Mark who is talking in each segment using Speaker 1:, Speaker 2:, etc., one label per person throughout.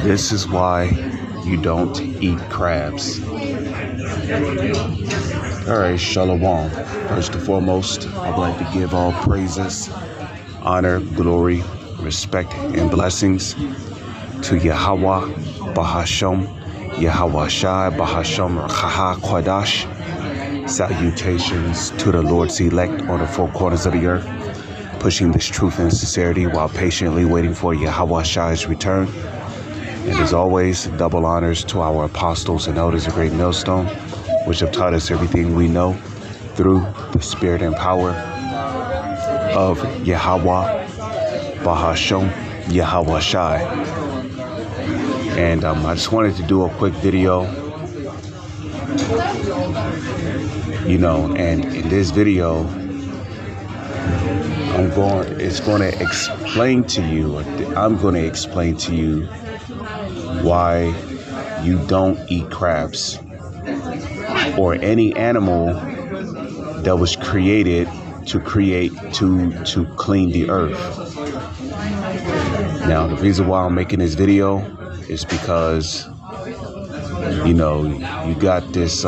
Speaker 1: This is why you don't eat crabs. All right, Shalom. First and foremost, I'd like to give all praises, honor, glory, respect, and blessings to Yahweh, Bahasham, Yahweh Shai, Bahasham, Chaha, Kwadash. Salutations to the Lord's elect on the four corners of the earth, pushing this truth and sincerity while patiently waiting for Yahweh Shai's return. And as always, double honors to our apostles and elders of Great Millstone, which have taught us everything we know through the spirit and power of Yahweh, Bahasham, Yahweh Shai. And I just wanted to do a quick video, and in this video, I'm going to explain to you why you don't eat crabs or any animal that was created to clean the earth. Now, the reason why I'm making this video is because, you got this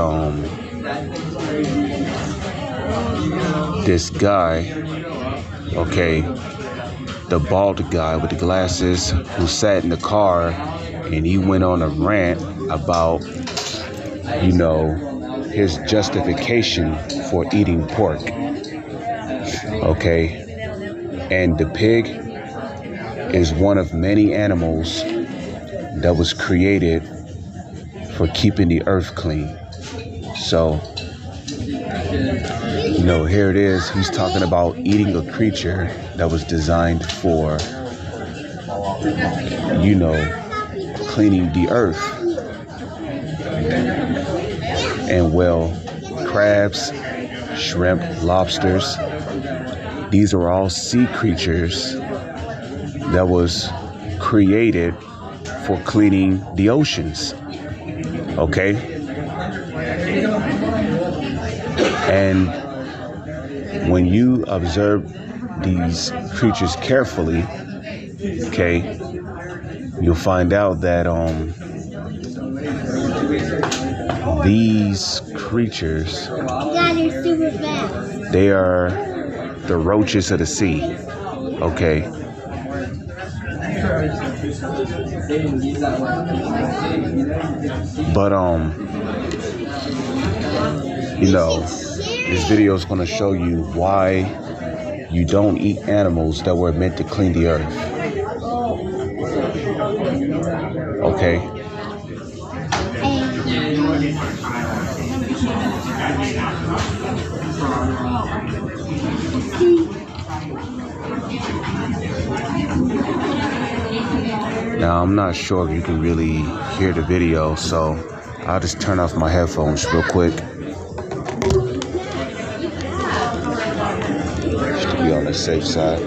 Speaker 1: this guy, the bald guy with the glasses who sat in the car and he went on a rant about, his justification for eating pork. And the pig is one of many animals that was created for keeping the earth clean. So, here it is. He's talking about eating a creature that was designed for, cleaning the earth. And crabs, shrimp, lobsters, these are all sea creatures that was created for cleaning the oceans. And when you observe these creatures carefully, you'll find out that these creatures, they are the roaches of the sea. But this video is going to show you why you don't eat animals that were meant to clean the earth. Now, I'm not sure if you can really hear the video, so I'll just turn off my headphones real quick. Just to be on the safe side.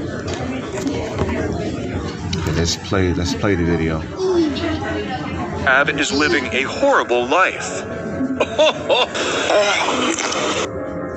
Speaker 1: Let's play the video.
Speaker 2: Crab is living a horrible life.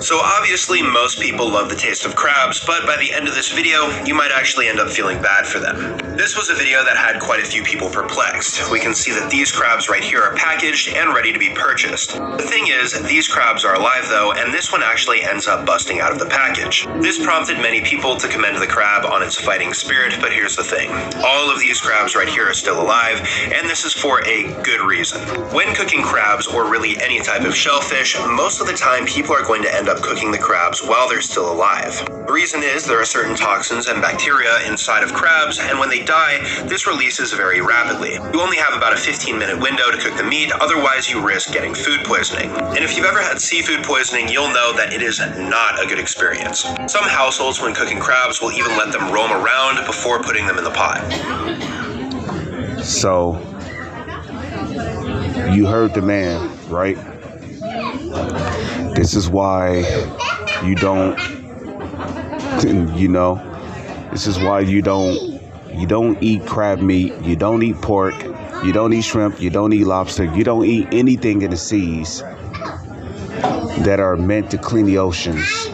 Speaker 2: So obviously most people love the taste of crabs, but by the end of this video, you might actually end up feeling bad for them. This was a video that had quite a few people perplexed. We can see that these crabs right here are packaged and ready to be purchased. The thing is, these crabs are alive though, and this one actually ends up busting out of the package. This prompted many people to commend the crab on its fighting spirit, but here's the thing. All of these crabs right here are still alive, and this is for a good reason. When cooking crabs, or really any type of shellfish, most of the time people are going to end up cooking the crabs while they're still alive. The reason is there are certain toxins and bacteria inside of crabs, and when they die, this releases very rapidly. You only have about a 15-minute window to cook the meat, otherwise you risk getting food poisoning. And if you've ever had seafood poisoning, you'll know that it is not a good experience. Some households, when cooking crabs, will even let them roam around before putting them in the pot.
Speaker 1: So, you heard the man, right? This is why you don't, this is why you don't eat crab meat, you don't eat pork, you don't eat shrimp, you don't eat lobster, you don't eat anything in the seas that are meant to clean the oceans,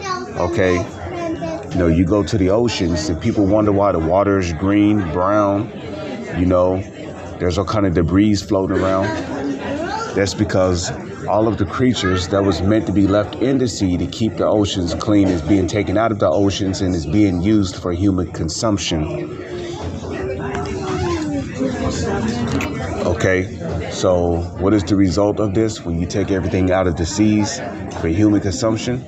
Speaker 1: You know, you go to the oceans and people wonder why the water is green, brown. You know, there's all kind of debris floating around. That's because all of the creatures that was meant to be left in the sea to keep the oceans clean is being taken out of the oceans and is being used for human consumption. Okay, so what is the result of this when you take everything out of the seas for human consumption?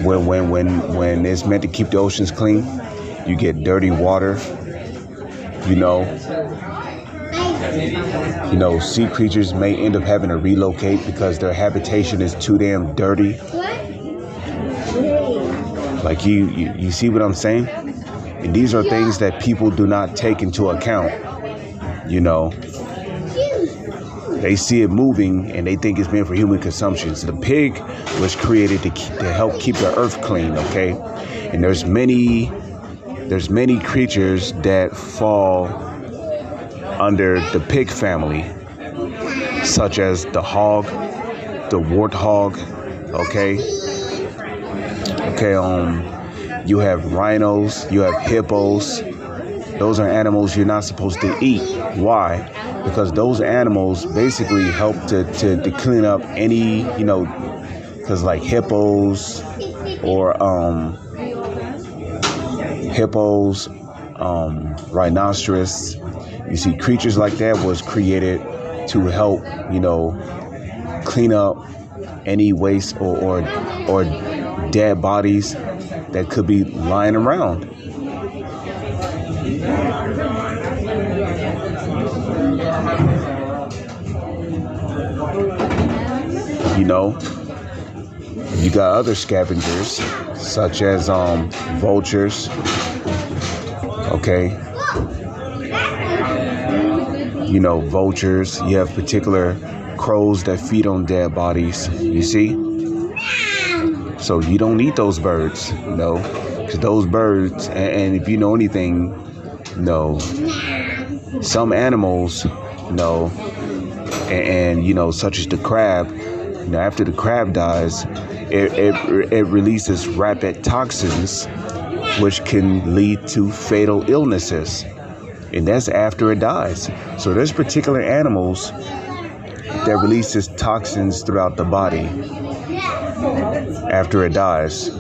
Speaker 1: When it's meant to keep the oceans clean, you get dirty water. You know, sea creatures may end up having to relocate because their habitation is too damn dirty. Like you see what I'm saying? And these are things that people do not take into account. You know, they see it moving and they think it's meant for human consumption. So the pig was created to help keep the earth clean. Okay, and there's many creatures that fall under the pig family, such as the hog, the warthog. Okay, you have rhinos, you have hippos. Those are animals you're not supposed to eat. Why? Because those animals basically help to clean up any, you know, because like hippos, rhinoceros, you see creatures like that was created to help, you know, clean up any waste or dead bodies that could be lying around. You know, you got other scavengers such as vultures. Okay, you know, vultures. You have particular crows that feed on dead bodies. You see, so you don't eat those birds, you know, because those birds. And if you know anything, you know, some animals, you know, and you know, such as the crab. You know, after the crab dies, it releases rapid toxins, which can lead to fatal illnesses, and that's after it dies. So there's particular animals that releases toxins throughout the body after it dies,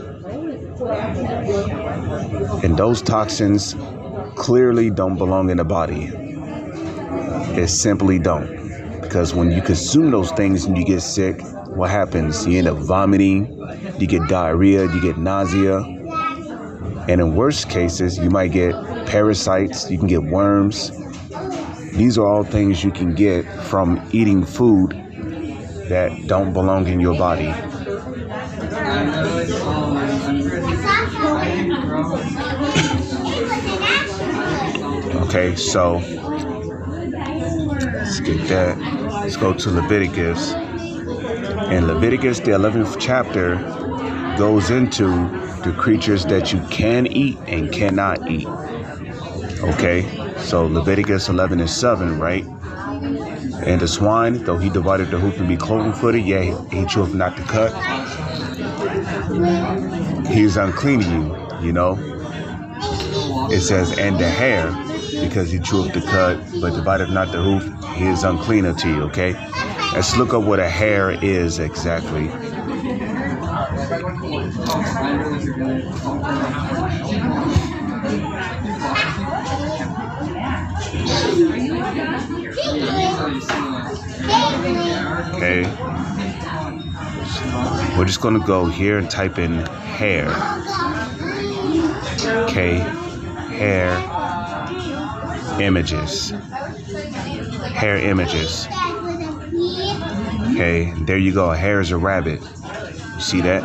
Speaker 1: and those toxins clearly don't belong in the body. It simply don't, because when you consume those things and you get sick, what happens? You end up vomiting, you get diarrhea, you get nausea, and in worst cases, you might get parasites, you can get worms. These are all things you can get from eating food that don't belong in your body. Okay, so let's get that. Let's go to Leviticus. And Leviticus, the 11th chapter, goes into the creatures that you can eat and cannot eat. Okay, so Leviticus 11:7, right? And the swine, though he divided the hoof and be cloven-footed, yea, he cheweth not the cut. He is unclean to you, you know. It says, and the hare, because he cheweth the cut, but divided not the hoof, he is unclean unto you, okay? Let's look up what a hare is exactly. Okay. We're just going to go here and type in hare. Okay. Hare images. Hare images. Okay, there you go. A hare is a rabbit. You see that?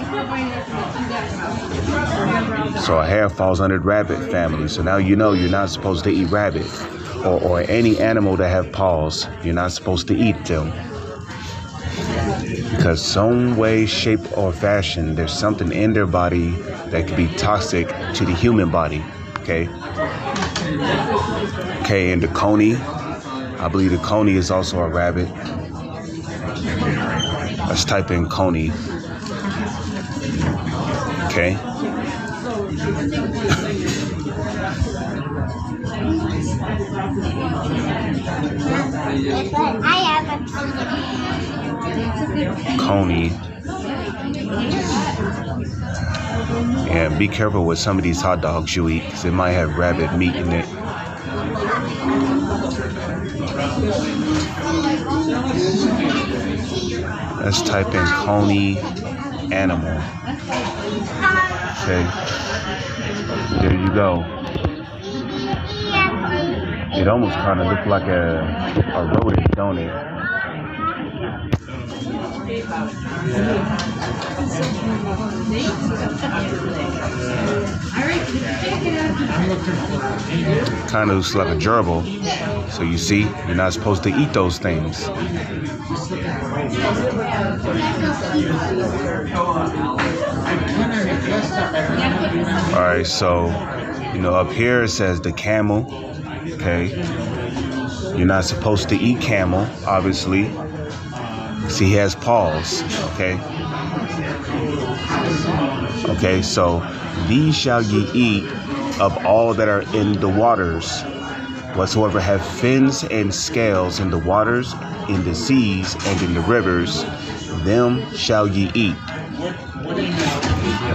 Speaker 1: So a hare falls under the rabbit family. So now you know you're not supposed to eat rabbit or any animal that have paws. You're not supposed to eat them. Because some way, shape, or fashion, there's something in their body that could be toxic to the human body. Okay? Okay, and the coney. I believe the coney is also a rabbit. Let's type in coney. Okay. Coney. And be careful with some of these hot dogs you eat, because it might have rabbit meat in it. Let's type in Coney animal. Okay. There you go. It almost kind of looks like a rodent, don't it? Kind of looks like a gerbil. So you see, you're not supposed to eat those things. Alright, so, up here it says the camel. Okay. You're not supposed to eat camel, obviously. See, he has paws. Okay. Okay, so these shall ye eat of all that are in the waters. Whatsoever have fins and scales in the waters, in the seas, and in the rivers, them shall ye eat.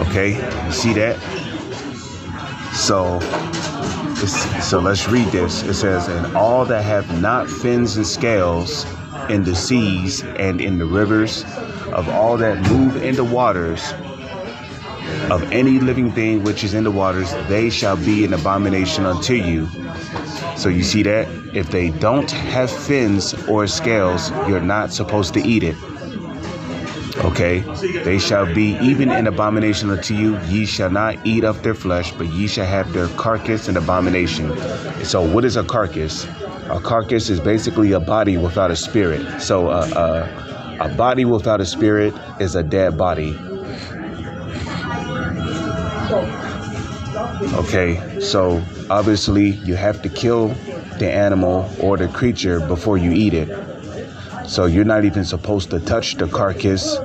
Speaker 1: Okay, you see that? So let's read this. It says, and all that have not fins and scales in the seas and in the rivers, of all that move in the waters, of any living thing which is in the waters, they shall be an abomination unto you. So you see that? If they don't have fins or scales, you're not supposed to eat it. Okay? They shall be even an abomination unto you. Ye shall not eat of their flesh, but ye shall have their carcass an abomination. So what is a carcass? A carcass is basically a body without a spirit. So a body without a spirit is a dead body. Okay, so obviously you have to kill the animal or the creature before you eat it. So you're not even supposed to touch the carcass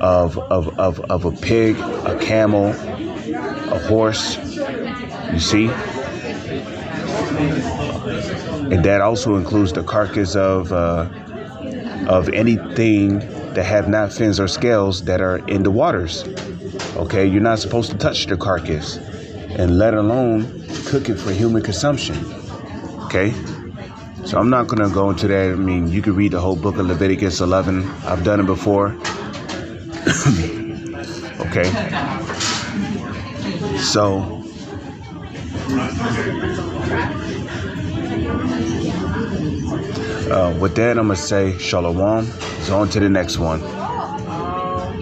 Speaker 1: of a pig, a camel, a horse. You see? And that also includes the carcass of anything that have not fins or scales that are in the waters. Okay, you're not supposed to touch the carcass, and let alone cook it for human consumption. Okay, so I'm not going to go into that. I mean, you can read the whole book of Leviticus 11. I've done it before. Okay, so with that, I'm going to say shalom. So on to the next one.